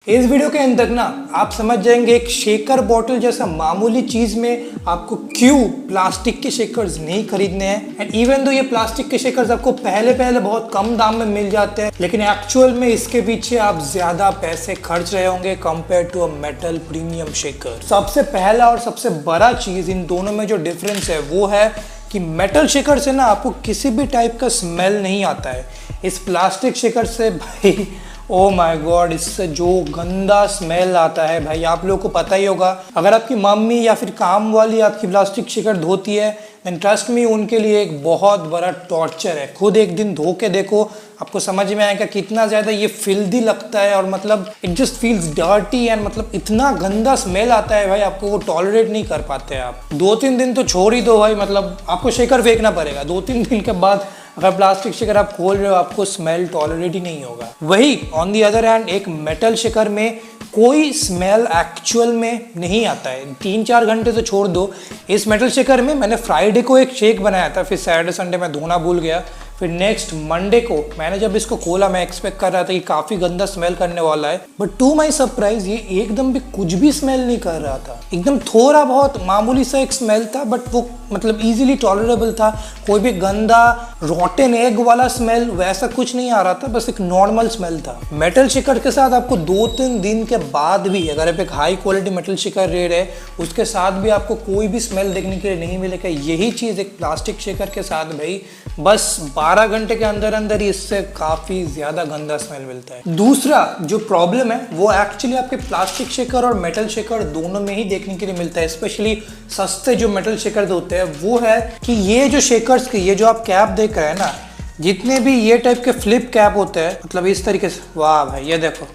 इस वीडियो के अंत तक ना आप समझ जाएंगे एक शेकर बॉटल जैसा मामूली चीज में आपको क्यों प्लास्टिक के शेकर्स नहीं खरीदने हैं। एंड इवन दो ये प्लास्टिक के शेकर्स आपको पहले बहुत कम दाम में मिल जाते हैं, लेकिन एक्चुअल में इसके पीछे आप ज्यादा पैसे खर्च रहे होंगे compare to a metal premium shaker. सबसे पहला और सबसे बड़ा चीज इन दोनों में जो डिफरेंस है वो है कि मेटल शेकर से ना आपको किसी भी टाइप का स्मेल नहीं आता है। इस प्लास्टिक शेकर से भाई ओ माय गॉड, इससे जो गंदा स्मेल आता है भाई, आप लोगों को पता ही होगा। अगर आपकी मम्मी या फिर काम वाली आपकी प्लास्टिक शेकर धोती है देन ट्रस्ट मी उनके लिए एक बहुत बड़ा टॉर्चर है। खुद एक दिन धो के देखो, आपको समझ में आएगा कितना ज़्यादा ये फिल्दी लगता है और मतलब it just feels dirty and मतलब इतना गंदा स्मेल आता है भाई, आपको वो टॉलरेट नहीं कर पाते आप। 2-3 दिन तो छोड़ ही दो भाई, मतलब आपको शेकर फेंकना पड़ेगा। 2-3 दिन के बाद अगर प्लास्टिक शेकर आप खोल रहे हो आपको स्मेल टॉलरेट ही नहीं होगा। वही ऑन दी अदर हैंड एक मेटल शेकर में कोई स्मेल एक्चुअल में नहीं आता है। 3-4 घंटे तो छोड़ दो। इस मेटल शेकर में मैंने फ्राइडे को एक शेक बनाया था, फिर सैटरडे संडे में धोना भूल गया, फिर नेक्स्ट मंडे को मैंने जब इसको खोला मैं एक्सपेक्ट कर रहा था कि काफ़ी गंदा स्मेल करने वाला है, बट टू माई सरप्राइज ये एकदम भी कुछ भी स्मेल नहीं कर रहा था। एकदम थोड़ा बहुत मामूली सा एक स्मेल था, बट वो मतलब इजीली टॉलरेबल था। कोई भी गंदा रॉटेन एग वाला स्मेल वैसा कुछ नहीं आ रहा था, बस एक नॉर्मल स्मेल था। मेटल शेकर के साथ आपको 2-3 दिन के बाद भी अगर आप एक हाई क्वालिटी मेटल शेकर ले रहे उसके साथ भी आपको कोई भी स्मेल देखने के लिए नहीं मिलेगा। यही चीज़ एक प्लास्टिक शेकर के साथ भाई बस 12 घंटे के अंदर अंदर ही इससे काफ़ी ज़्यादा गंदा स्मेल मिलता है। दूसरा जो प्रॉब्लम है वो एक्चुअली आपके प्लास्टिक शेकर और मेटल शेकर दोनों में ही देखने के लिए मिलता है। स्पेशली सस्ते जो मेटल शेकर होते हैं वो है कि ये जो शेकर्स के ये जो आप कैप देख रहे हैं ना, जितने भी ये टाइप के फ्लिप कैप होते हैं मतलब इस तरीके से, वाह भाई ये देखो,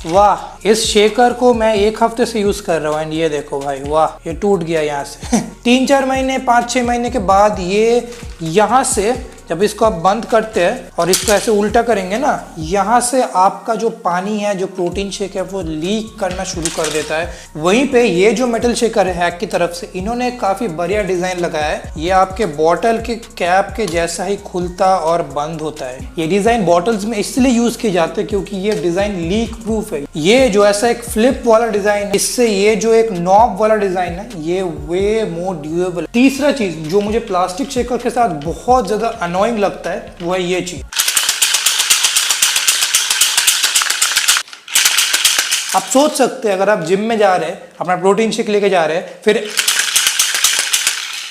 वाह इस शेकर को मैं 1 हफ्ते से यूज कर रहा हूँ एंड ये देखो भाई वाह ये टूट गया यहाँ से 3-4 महीने 5-6 महीने के बाद ये यहाँ से जब इसको आप बंद करते हैं और इसको ऐसे उल्टा करेंगे ना, यहाँ से आपका जो पानी है जो प्रोटीन शेक है वो लीक करना शुरू कर देता है। वहीं पे ये जो मेटल शेकर है हैक की तरफ से इन्होंने काफ़ी बढ़िया डिज़ाइन लगाया है। ये आपके बॉटल के कैप के जैसा ही खुलता और बंद होता है। ये डिज़ाइन बॉटल्स में इसलिए यूज़ किए जाते हैं क्योंकि ये डिज़ाइन लीक प्रूफ है। ये जो ऐसा एक फ्लिप वाला डिज़ाइन, इससे ये जो एक नॉब वाला डिज़ाइन है ये वे मोर ड्यूरेबल। तीसरा चीज़ जो मुझे प्लास्टिक शेकर के साथ बहुत ज़्यादा अनोइंग लगता है वो है ये चीज। आप सोच सकते हैं अगर आप जिम में जा रहे हैं अपना प्रोटीन शेक लेके जा रहे हैं फिर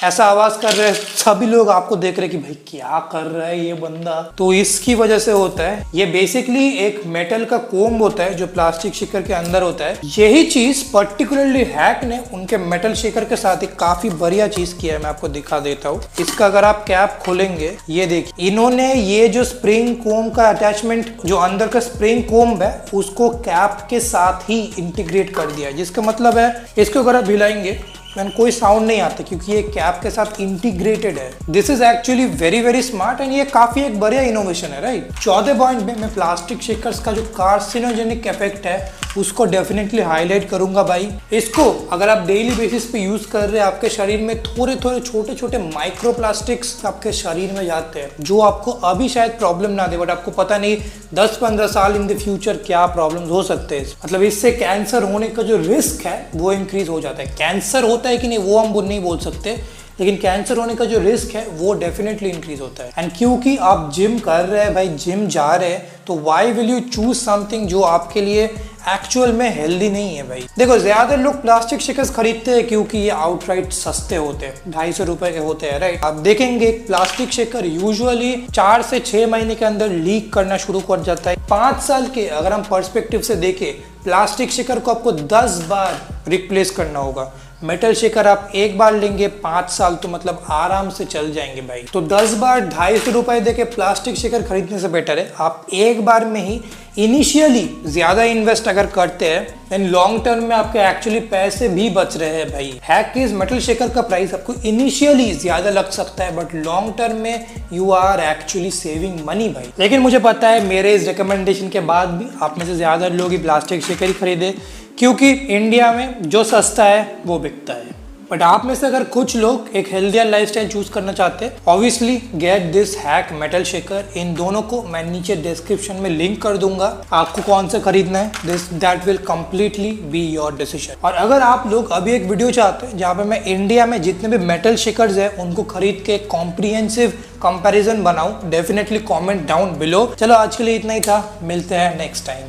ऐसा आवाज कर रहे हैं, सभी लोग आपको देख रहे हैं कि भाई क्या कर रहा है ये बंदा, तो इसकी वजह से होता है। ये बेसिकली एक मेटल का कोम्ब होता है जो प्लास्टिक शेकर के अंदर होता है। यही चीज पर्टिकुलरली हैक ने उनके मेटल शेकर के साथ एक काफी बढ़िया चीज किया है। मैं आपको दिखा देता हूँ। इसका अगर आप कैप खोलेंगे ये देखिए, इन्होंने ये जो स्प्रिंग कोम्ब का अटैचमेंट जो अंदर का स्प्रिंग कोम्ब है उसको कैप के साथ ही इंटीग्रेट कर दिया, जिसका मतलब है इसको अगर आप हिलाएंगे कोई साउंड नहीं आता क्योंकि ये कैप के साथ इंटीग्रेटेड है। This is actually very smart and ये काफी एक बढ़िया इनोवेशन है, राइट। चौथे पॉइंट में मैं प्लास्टिक शेकर्स का जो कार्सिनोजेनिक इफेक्ट है उसको डेफिनेटली हाईलाइट करूंगा भाई। इसको अगर आप डेली बेसिस पे यूज कर रहे हैं आपके शरीर में थोड़े छोटे माइक्रो प्लास्टिक्स आपके शरीर में जाते हैं जो आपको अभी शायद प्रॉब्लम ना दे, बट आपको पता नहीं 10-15 साल इन द फ्यूचर क्या प्रॉब्लम हो सकते हैं। मतलब इससे कैंसर होने का जो रिस्क है वो इंक्रीज हो जाता है। कैंसर होता है कि नहीं वो हम नहीं बोल सकते, लेकिन कैंसर होने का जो रिस्क है वो डेफिनेटली इंक्रीज होता है। एंड क्योंकि आप जिम कर रहे हैं भाई, जिम जा रहे हैं, तो why will you choose something जो आपके लिए एक्चुअल में हेल्दी नहीं है भाई। देखो ज्यादा लोग प्लास्टिक शेकर्स खरीदते हैं क्योंकि ये आउटराइट सस्ते होते हैं, 250 रुपए के होते हैं, राइट। आप देखेंगे प्लास्टिक शेकर यूजुअली 4 से 6 महीने के अंदर लीक करना शुरू कर जाता है। 5 साल के अगर हम पर्सपेक्टिव से देखें प्लास्टिक शेकर को आपको 10 बार रिप्लेस करना होगा। मेटल शेकर आप एक बार लेंगे 5 साल तो मतलब आराम से चल जाएंगे भाई। तो 10 बार 250 रुपए देके प्लास्टिक शेकर खरीदने से बेटर है आप एक बार में ही इनिशियली ज्यादा इन्वेस्ट अगर करते हैं देन लॉन्ग टर्म में आपके एक्चुअली पैसे भी बच रहे हैं भाई। हैक इज मेटल शेकर का प्राइस आपको इनिशियली ज्यादा लग सकता है बट लॉन्ग टर्म में you are actually saving money भाई। लेकिन मुझे पता है मेरे इस रिकमेंडेशन के बाद भी आप में से ज्यादा लोग ही प्लास्टिक शेकर ही खरीदे क्योंकि इंडिया में जो सस्ता है वो बिकता है। बट आप में से अगर कुछ लोग एक हेल्थियर लाइफस्टाइल चूज करना चाहते हैं, obviously get this hack metal shaker. इन दोनों को मैं नीचे डिस्क्रिप्शन में लिंक कर दूंगा, आपको कौन सा खरीदना है this that will completely be your decision. और अगर आप लोग अभी एक वीडियो चाहते हैं जहाँ पे मैं इंडिया में जितने भी मेटल शेकर्स है उनको खरीद के कॉम्प्रिहेंसिव कंपैरिजन बनाऊं, डेफिनेटली कमेंट डाउन बिलो। चलो आज के लिए इतना ही था, मिलते हैं नेक्स्ट टाइम।